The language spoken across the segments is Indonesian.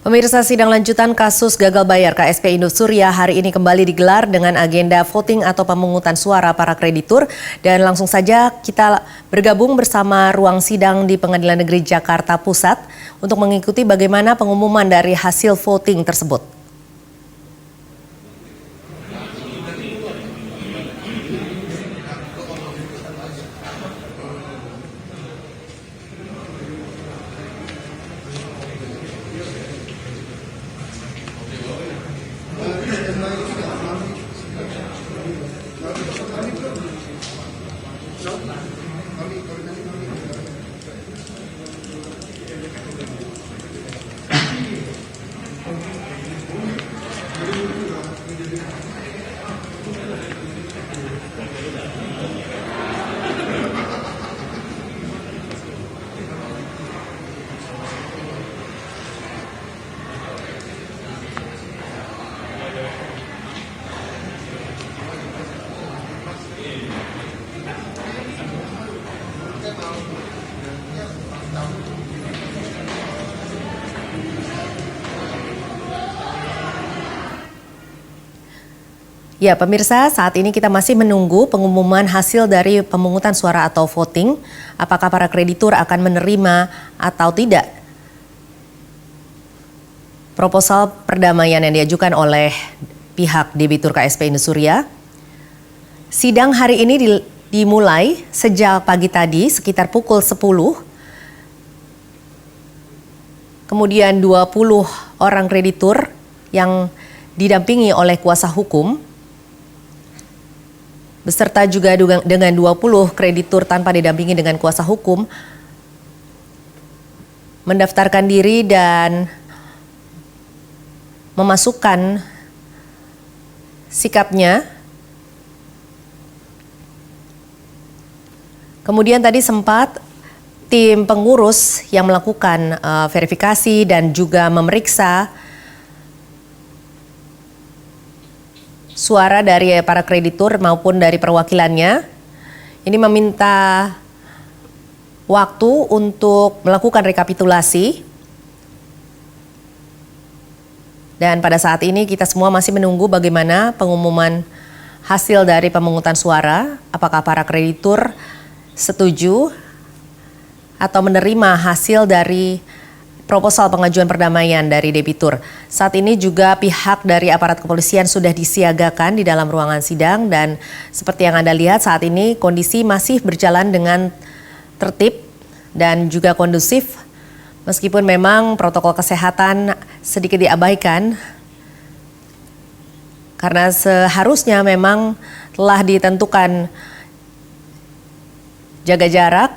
Pemirsa, sidang lanjutan kasus gagal bayar KSP Indosuria hari ini kembali digelar dengan agenda voting atau pemungutan suara para kreditur. Dan langsung saja kita bergabung bersama ruang sidang di Pengadilan Negeri Jakarta Pusat untuk mengikuti bagaimana pengumuman dari hasil voting tersebut. Ya, pemirsa, saat ini kita masih menunggu pengumuman hasil dari pemungutan suara atau voting. Apakah para kreditur akan menerima atau tidak proposal perdamaian yang diajukan oleh pihak debitur KSP Indosuria. Sidang hari ini dimulai sejak pagi tadi sekitar pukul 10. Kemudian 20 orang kreditur yang didampingi oleh kuasa hukum beserta juga dengan 20 kreditur tanpa didampingi dengan kuasa hukum mendaftarkan diri dan memasukkan sikapnya. Kemudian tadi sempat tim pengurus yang melakukan verifikasi dan juga memeriksa suara dari para kreditur maupun dari perwakilannya. Ini meminta waktu untuk melakukan rekapitulasi. Dan pada saat ini kita semua masih menunggu bagaimana pengumuman hasil dari pemungutan suara. Apakah para kreditur setuju atau menerima hasil dari proposal pengajuan perdamaian dari debitur. Saat ini juga pihak dari aparat kepolisian sudah disiagakan di dalam ruangan sidang dan seperti yang Anda lihat saat ini kondisi masih berjalan dengan tertib dan juga kondusif meskipun memang protokol kesehatan sedikit diabaikan karena seharusnya memang telah ditentukan jaga jarak.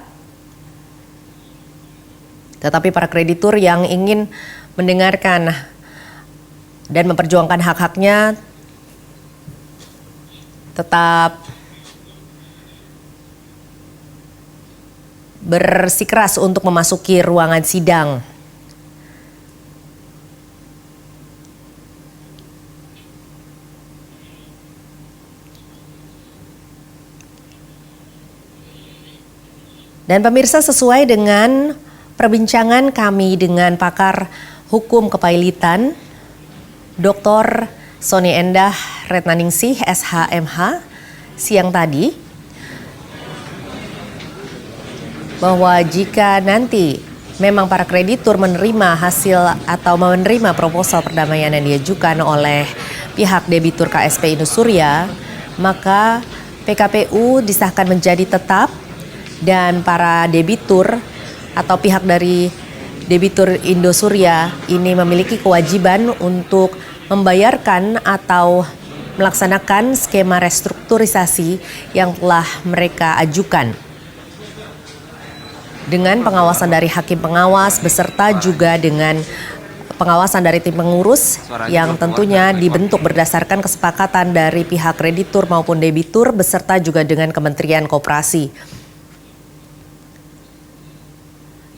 Tetapi para kreditur yang ingin mendengarkan dan memperjuangkan hak-haknya tetap bersikeras untuk memasuki ruangan sidang. Dan pemirsa, sesuai dengan perbincangan kami dengan pakar hukum kepailitan, Dr. Sony Endah Retnaningsih, SHMH, siang tadi, bahwa jika nanti memang para kreditur menerima hasil atau menerima proposal perdamaian yang diajukan oleh pihak debitur KSP Indosuria, maka PKPU disahkan menjadi tetap dan para debitur atau pihak dari debitur Indosuria ini memiliki kewajiban untuk membayarkan atau melaksanakan skema restrukturisasi yang telah mereka ajukan dengan pengawasan dari hakim pengawas beserta juga dengan pengawasan dari tim pengurus yang tentunya dibentuk berdasarkan kesepakatan dari pihak kreditur maupun debitur beserta juga dengan Kementerian Koperasi.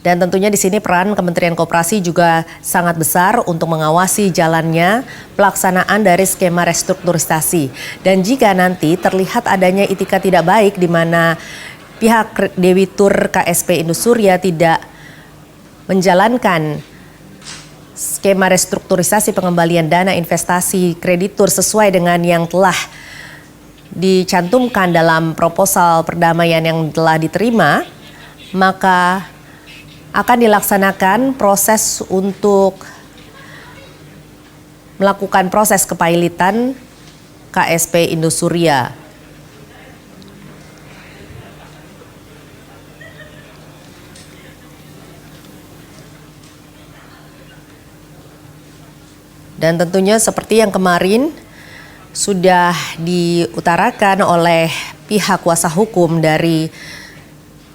Dan tentunya di sini peran Kementerian Koperasi juga sangat besar untuk mengawasi jalannya pelaksanaan dari skema restrukturisasi. Dan jika nanti terlihat adanya itikat tidak baik di mana pihak debitur KSP Indosuria tidak menjalankan skema restrukturisasi pengembalian dana investasi kreditur sesuai dengan yang telah dicantumkan dalam proposal perdamaian yang telah diterima, maka akan dilaksanakan proses untuk melakukan proses kepailitan KSP Indosuria. Dan tentunya seperti yang kemarin sudah diutarakan oleh pihak kuasa hukum dari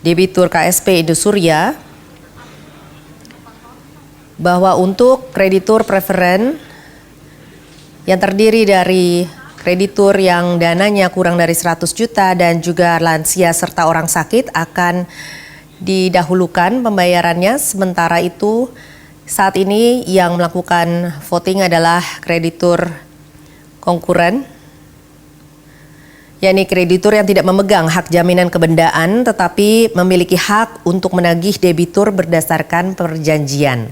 debitur KSP Indosuria, bahwa untuk kreditur preferen yang terdiri dari kreditur yang dananya kurang dari 100 juta dan juga lansia serta orang sakit akan didahulukan pembayarannya. Sementara itu saat ini yang melakukan voting adalah kreditur konkuren, yakni kreditur yang tidak memegang hak jaminan kebendaan tetapi memiliki hak untuk menagih debitur berdasarkan perjanjian.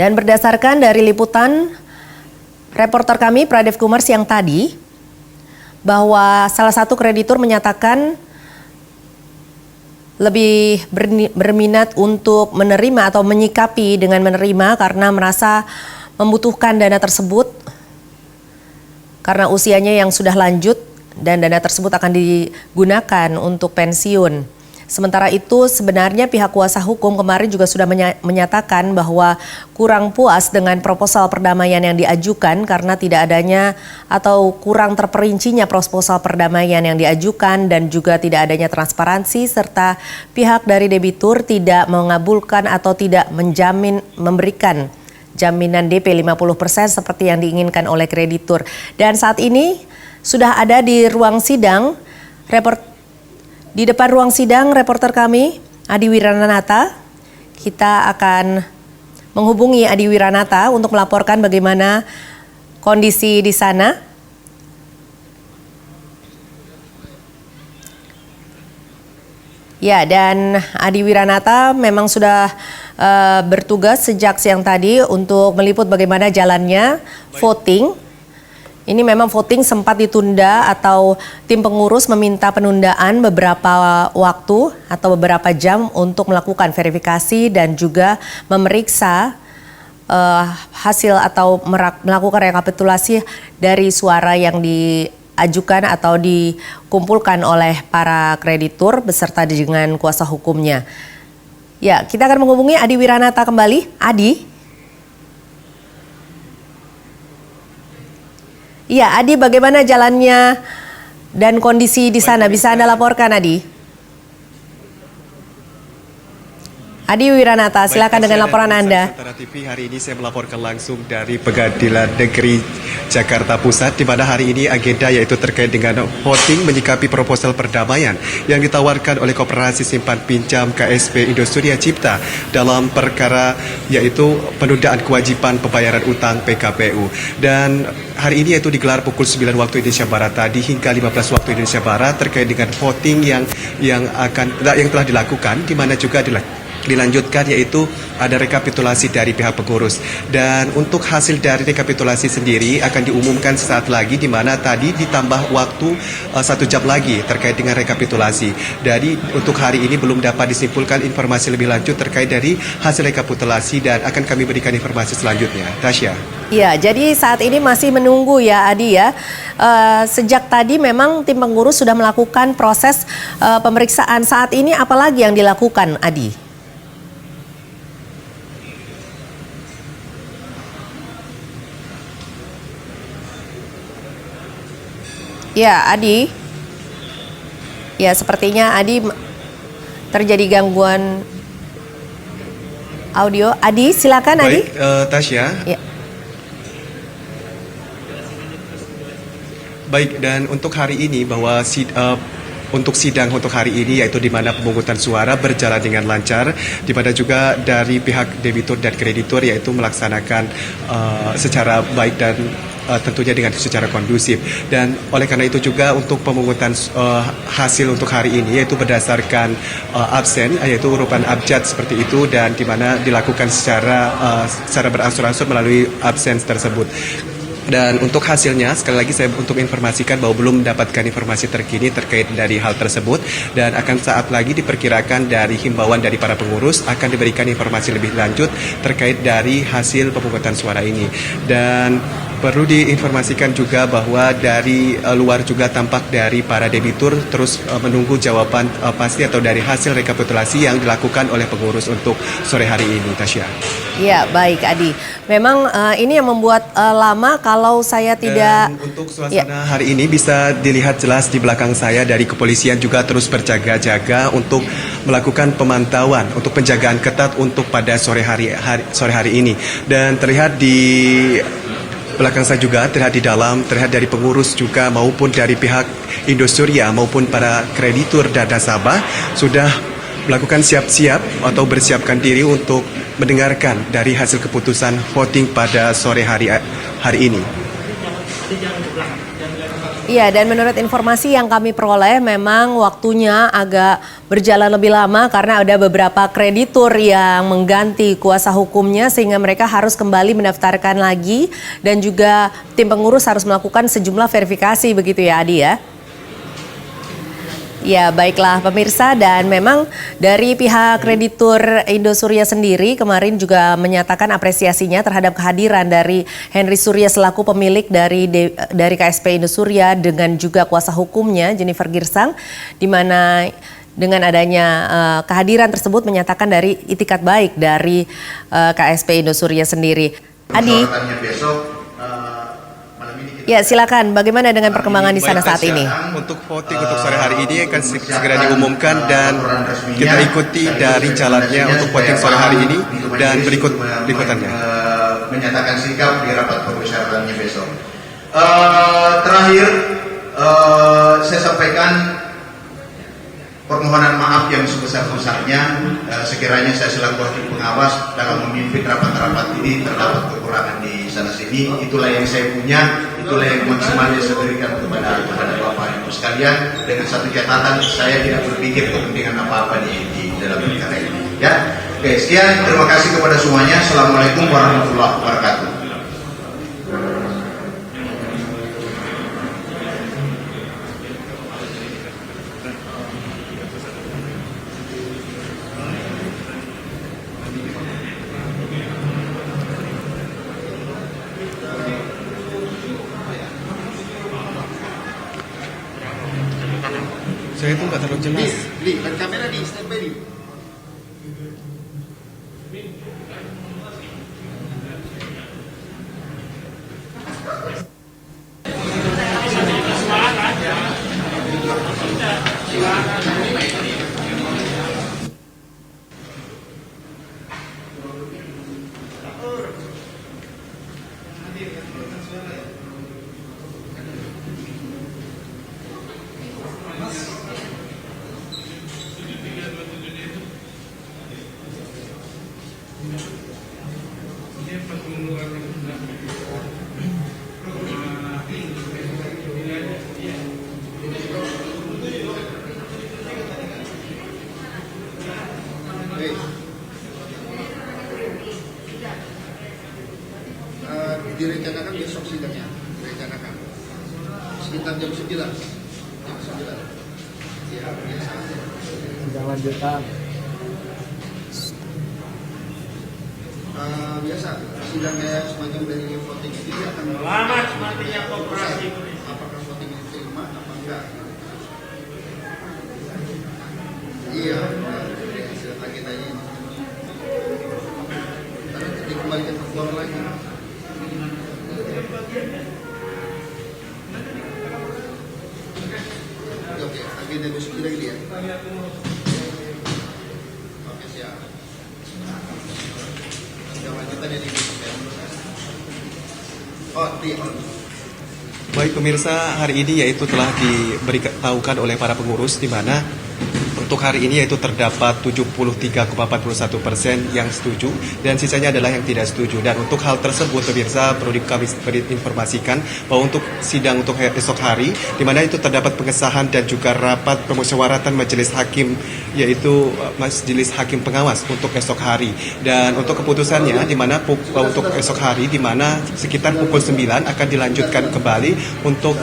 Dan berdasarkan dari liputan reporter kami Pradev Kumar siang tadi, bahwa salah satu kreditur menyatakan lebih berminat untuk menerima atau menyikapi dengan menerima karena merasa membutuhkan dana tersebut karena usianya yang sudah lanjut dan dana tersebut akan digunakan untuk pensiun. Sementara itu sebenarnya pihak kuasa hukum kemarin juga sudah menyatakan bahwa kurang puas dengan proposal perdamaian yang diajukan karena tidak adanya atau kurang terperincinya proposal perdamaian yang diajukan dan juga tidak adanya transparansi serta pihak dari debitur tidak mengabulkan atau tidak memberikan jaminan DP 50% seperti yang diinginkan oleh kreditur. Dan saat ini sudah ada di ruang sidang di depan ruang sidang reporter kami Adi Wiranata. Kita akan menghubungi Adi Wiranata untuk melaporkan bagaimana kondisi di sana. Ya, dan Adi Wiranata memang sudah bertugas sejak siang tadi untuk meliput bagaimana jalannya voting. Ini memang voting sempat ditunda atau tim pengurus meminta penundaan beberapa waktu atau beberapa jam untuk melakukan verifikasi dan juga memeriksa hasil atau melakukan rekapitulasi dari suara yang diajukan atau dikumpulkan oleh para kreditur beserta dengan kuasa hukumnya. Ya, kita akan menghubungi Adi Wiranata kembali. Adi. Iya, Adi, bagaimana jalannya dan kondisi di sana? Bisa Anda laporkan, Adi? Adi Wiranata, silakan dengan laporan Anda. Nusantara TV, hari ini saya melaporkan langsung dari Pengadilan Negeri Jakarta Pusat, di mana hari ini agenda yaitu terkait dengan voting menyikapi proposal perdamaian yang ditawarkan oleh Koperasi Simpan Pinjam KSP Indosuria Cipta dalam perkara yaitu penundaan kewajiban pembayaran utang PKPU. Dan hari ini yaitu digelar pukul 9 waktu Indonesia Barat tadi hingga 15 waktu Indonesia Barat terkait dengan voting yang telah dilakukan, di mana juga dilanjutkan yaitu ada rekapitulasi dari pihak pengurus. Dan untuk hasil dari rekapitulasi sendiri akan diumumkan sesaat lagi, di mana tadi ditambah waktu 1 jam lagi terkait dengan rekapitulasi. Jadi untuk hari ini belum dapat disimpulkan informasi lebih lanjut terkait dari hasil rekapitulasi dan akan kami berikan informasi selanjutnya. Tasya. Ya, jadi saat ini masih menunggu ya Adi ya. Sejak tadi memang tim pengurus sudah melakukan proses pemeriksaan. Saat ini apalagi yang dilakukan, Adi? Ya, Adi. Ya, sepertinya Adi terjadi gangguan audio. Adi, silakan. Baik, Adi. Tasya. Ya. Baik, dan untuk hari ini bahwa untuk sidang untuk hari ini, yaitu di mana pemungutan suara berjalan dengan lancar, di mana juga dari pihak debitur dan kreditur yaitu melaksanakan secara baik dan tentunya dengan secara kondusif. Dan oleh karena itu juga untuk pemungutan hasil untuk hari ini yaitu berdasarkan absen, yaitu urutan abjad seperti itu, dan di mana dilakukan secara berangsur-angsur melalui absen tersebut. Dan untuk hasilnya, sekali lagi saya untuk informasikan bahwa belum mendapatkan informasi terkini terkait dari hal tersebut, dan akan saat lagi diperkirakan dari himbauan dari para pengurus akan diberikan informasi lebih lanjut terkait dari hasil pemungutan suara ini. Dan perlu diinformasikan juga bahwa dari luar juga tampak dari para debitur terus menunggu jawaban pasti atau dari hasil rekapitulasi yang dilakukan oleh pengurus untuk sore hari ini, Tasya. Ya, baik Adi. Memang ini yang membuat lama kalau saya tidak... Dan untuk suasana hari ini bisa dilihat jelas di belakang saya, dari kepolisian juga terus berjaga-jaga untuk melakukan pemantauan, untuk penjagaan ketat untuk pada sore hari ini. Dan terlihat di belakang saya juga, terlihat di dalam, terlihat dari pengurus juga maupun dari pihak Indosuria maupun para kreditur dan nasabah sudah melakukan siap-siap atau bersiapkan diri untuk mendengarkan dari hasil keputusan voting pada sore hari ini. Iya, dan menurut informasi yang kami peroleh memang waktunya agak berjalan lebih lama karena ada beberapa kreditur yang mengganti kuasa hukumnya sehingga mereka harus kembali mendaftarkan lagi, dan juga tim pengurus harus melakukan sejumlah verifikasi, begitu ya Adi ya? Ya, baiklah pemirsa, dan memang dari pihak kreditur Indosuria sendiri kemarin juga menyatakan apresiasinya terhadap kehadiran dari Henry Surya selaku pemilik dari KSP Indosuria dengan juga kuasa hukumnya Jennifer Girsang, di mana dengan adanya kehadiran tersebut menyatakan dari itikat baik dari KSP Indosuria sendiri. Adi. Ya, silakan. Bagaimana dengan perkembangan di sana saat ini? Untuk voting untuk sore hari ini akan segera diumumkan, dan kita ikuti dari jalannya untuk voting sore hari ini dan berikutannya. Menyatakan sikap di rapat permusyawaratannya besok. Terakhir, saya sampaikan permohonan maaf yang sebesar-besarnya. Sekiranya saya selaku hakim pengawas dalam memimpin rapat-rapat ini terdapat kekurangan di sana sini. Itulah yang saya punya, itulah yang maksimal saya berikan kepada Bapak Ibu sekalian, dengan satu catatan, saya tidak berpikir kepentingan apa-apa di dalam perkara ini. Ya, oke, sekian, terima kasih kepada semuanya. Assalamualaikum warahmatullahi wabarakatuh. Saya itu nggak terlalu jelas. Dan kamera di standby. Direncanakan besok sidangnya, direncanakan sekitar jam 9. Ya, biasa. Sidang lanjutan. Biasa, sidang kayak semacam dari voting ini akan Lama matinya koperasi Indonesia. apakah voting itu terima apa enggak? Iya, hasil agendanya ini. Nanti dikembalikan ke bawah lagi. Oke, agenda besok lagi dia. Oke, siap. Yang lanjutan ini besok ya. Oh, di on. Baik pemirsa, hari ini yaitu telah diberitahukan oleh para pengurus di mana untuk hari ini yaitu terdapat 73,41% yang setuju dan sisanya adalah yang tidak setuju. Dan untuk hal tersebut pemirsa perlu kami informasikan bahwa untuk sidang untuk esok hari di mana itu terdapat pengesahan dan juga rapat pemusyawaratan majelis hakim yaitu majelis hakim pengawas untuk esok hari. Dan untuk keputusannya di mana untuk esok hari di mana sekitar pukul 9 akan dilanjutkan kembali untuk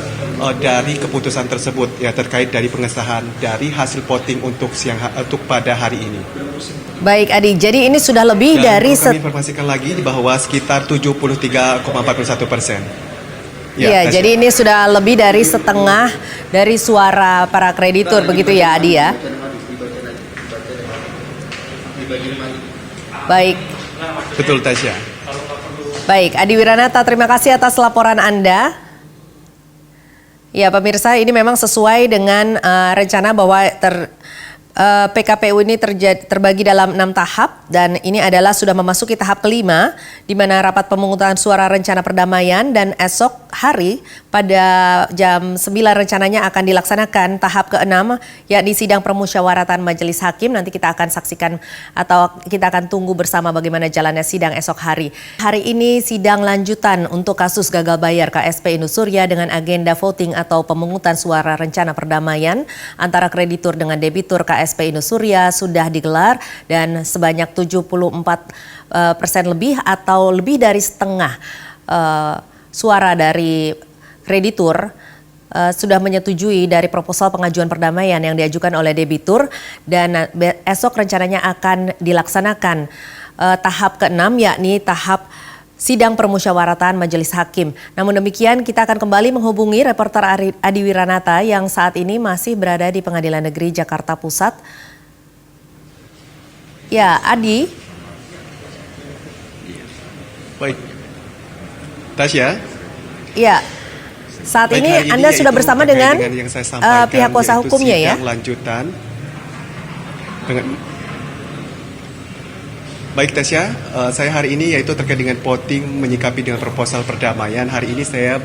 dari keputusan tersebut ya terkait dari pengesahan dari hasil voting untuk pada hari ini. Baik Adi, jadi ini sudah lebih Dan dari kami informasikan lagi bahwa sekitar 73,41%. Iya, jadi ini sudah lebih dari setengah dari suara para kreditur begitu ya Adi ya. Baik. Betul Tasya. Baik, Adi Wiranata, terima kasih atas laporan Anda. Ya pemirsa, ini memang sesuai dengan rencana bahwa PKPU ini terbagi dalam 6 tahap dan ini adalah sudah memasuki tahap kelima di mana rapat pemungutan suara rencana perdamaian dan esok hari pada jam 9 rencananya akan dilaksanakan tahap ke-6 yakni sidang permusyawaratan majelis hakim. Nanti kita akan saksikan atau kita akan tunggu bersama bagaimana jalannya sidang esok hari. Hari ini sidang lanjutan untuk kasus gagal bayar KSP Indosuria dengan agenda voting atau pemungutan suara rencana perdamaian antara kreditur dengan debitur KSP Indosuria sudah digelar dan sebanyak 74% lebih atau lebih dari setengah suara dari kreditur sudah menyetujui dari proposal pengajuan perdamaian yang diajukan oleh debitur dan esok rencananya akan dilaksanakan tahap ke-6 yakni tahap sidang permusyawaratan majelis hakim. Namun demikian kita akan kembali menghubungi reporter Adi Wiranata yang saat ini masih berada di Pengadilan Negeri Jakarta Pusat. Ya, Adi. Baik. Tasya. Ya. Saat Baik, ini hari Anda sudah yaitu bersama terkait dengan yang saya sampaikan, pihak kuasa yaitu hukumnya ya. sidang lanjutan. Baik Tasya, saya hari ini yaitu terkait dengan voting menyikapi dengan proposal perdamaian. Hari ini saya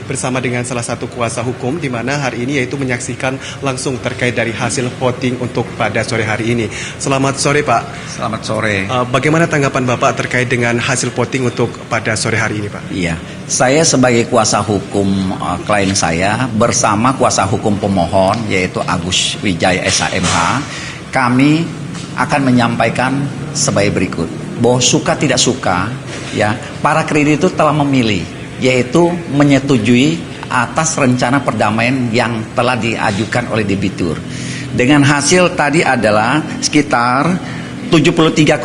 bersama dengan salah satu kuasa hukum di mana hari ini yaitu menyaksikan langsung terkait dari hasil voting untuk pada sore hari ini. Selamat sore Pak. Selamat sore. Bagaimana tanggapan Bapak terkait dengan hasil voting untuk pada sore hari ini Pak? Iya, saya sebagai kuasa hukum klien saya bersama kuasa hukum pemohon yaitu Agus Wijaya SHMH, kami akan menyampaikan sebagai berikut. Bahwa suka tidak suka, ya, para kreditur telah memilih, yaitu menyetujui atas rencana perdamaian yang telah diajukan oleh debitur. Dengan hasil tadi adalah sekitar 73,4%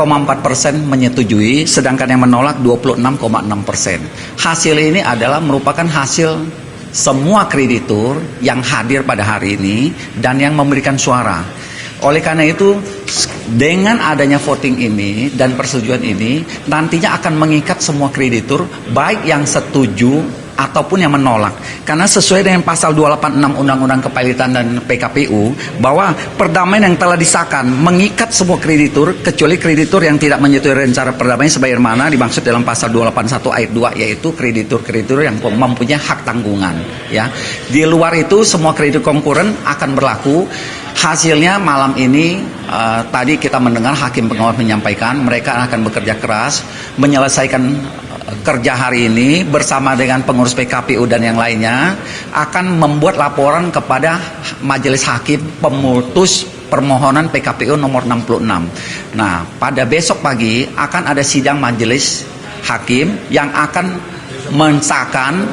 menyetujui, sedangkan yang menolak 26,6%. Hasil ini adalah merupakan hasil semua kreditur yang hadir pada hari ini dan yang memberikan suara. Oleh karena itu, dengan adanya voting ini dan persetujuan ini, nantinya akan mengikat semua kreditur, baik yang setuju ataupun yang menolak. Karena sesuai dengan pasal 286 Undang-Undang Kepailitan dan PKPU, bahwa perdamaian yang telah disahkan mengikat semua kreditur, kecuali kreditur yang tidak menyetujui rencana perdamaian sebagaimana dimaksud dalam pasal 281 ayat 2, yaitu kreditur-kreditur yang mempunyai hak tanggungan. Ya, di luar itu semua kreditur konkuren akan berlaku. Hasilnya malam ini tadi kita mendengar hakim pengawas menyampaikan mereka akan bekerja keras menyelesaikan kerja hari ini bersama dengan pengurus PKPU dan yang lainnya akan membuat laporan kepada majelis hakim pemutus permohonan PKPU nomor 66. Nah, pada besok pagi akan ada sidang majelis hakim yang akan mensahkan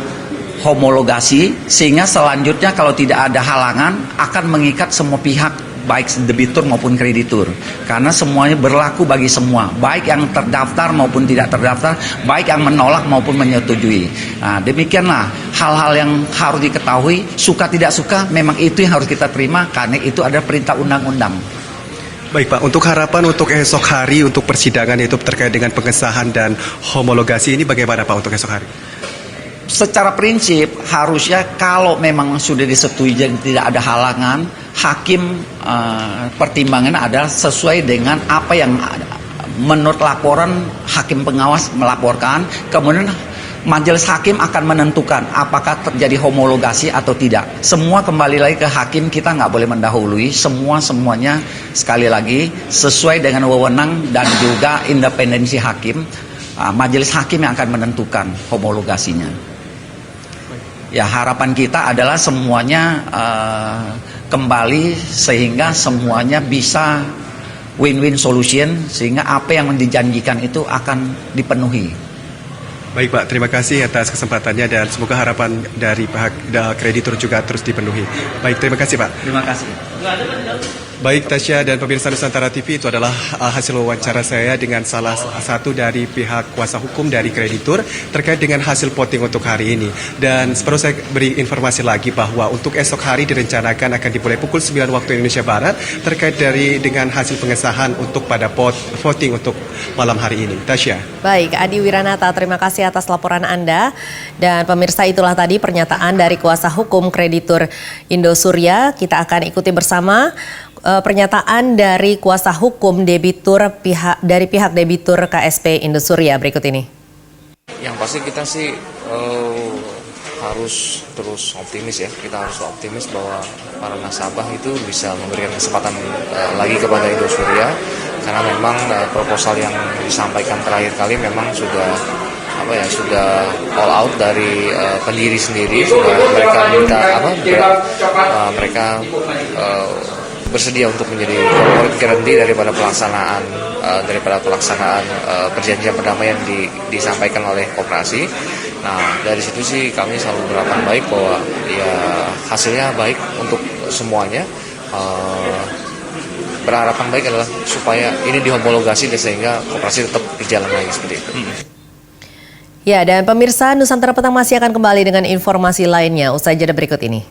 homologasi, sehingga selanjutnya kalau tidak ada halangan akan mengikat semua pihak baik debitur maupun kreditur, karena semuanya berlaku bagi semua, baik yang terdaftar maupun tidak terdaftar, baik yang menolak maupun menyetujui. Nah, demikianlah hal-hal yang harus diketahui. Suka tidak suka memang itu yang harus kita terima, karena itu ada perintah undang-undang. Baik Pak, untuk harapan untuk esok hari untuk persidangan itu terkait dengan pengesahan dan homologasi ini bagaimana Pak untuk esok hari? Secara prinsip harusnya kalau memang sudah disetujui dan tidak ada halangan, hakim pertimbangan adalah sesuai dengan apa yang menurut laporan hakim pengawas melaporkan, kemudian majelis hakim akan menentukan apakah terjadi homologasi atau tidak. Semua kembali lagi ke hakim, kita nggak boleh mendahului. Semuanya sekali lagi sesuai dengan wewenang dan juga independensi hakim. Majelis hakim yang akan menentukan homologasinya. Ya, harapan kita adalah semuanya kembali sehingga semuanya bisa win-win solution, sehingga apa yang dijanjikan itu akan dipenuhi. Baik Pak, terima kasih atas kesempatannya dan semoga harapan dari pihak kreditur juga terus dipenuhi. Baik, terima kasih Pak. Terima kasih. Baik Tasya dan pemirsa Nusantara TV, itu adalah hasil wawancara saya dengan salah satu dari pihak kuasa hukum dari kreditur terkait dengan hasil voting untuk hari ini. Dan perlu saya beri informasi lagi bahwa untuk esok hari direncanakan akan dimulai pukul 9 waktu Indonesia Barat terkait dengan hasil pengesahan untuk pada voting untuk malam hari ini. Tasya. Baik, Adi Wiranata, terima kasih atas laporan Anda. Dan pemirsa, itulah tadi pernyataan dari kuasa hukum kreditur Indosuria. Kita akan ikuti bersama pernyataan dari kuasa hukum debitur dari pihak debitur KSP Indosuria berikut ini. Yang pasti kita sih harus terus optimis ya. Kita harus optimis bahwa para nasabah itu bisa memberikan kesempatan lagi kepada Indosuria, karena memang proposal yang disampaikan terakhir kali memang sudah all out dari pendiri sendiri. Sudah mereka minta mereka bersedia untuk menjadi corporate guarantee daripada pelaksanaan perjanjian perdamaian disampaikan oleh koperasi. Nah, dari situ sih kami selalu berharapan baik bahwa ya hasilnya baik untuk semuanya. Berharapan baik adalah supaya ini dihomologasi dan sehingga koperasi tetap berjalan lagi seperti itu. Ya, dan pemirsa Nusantara Petang masih akan kembali dengan informasi lainnya usai jeda berikut ini.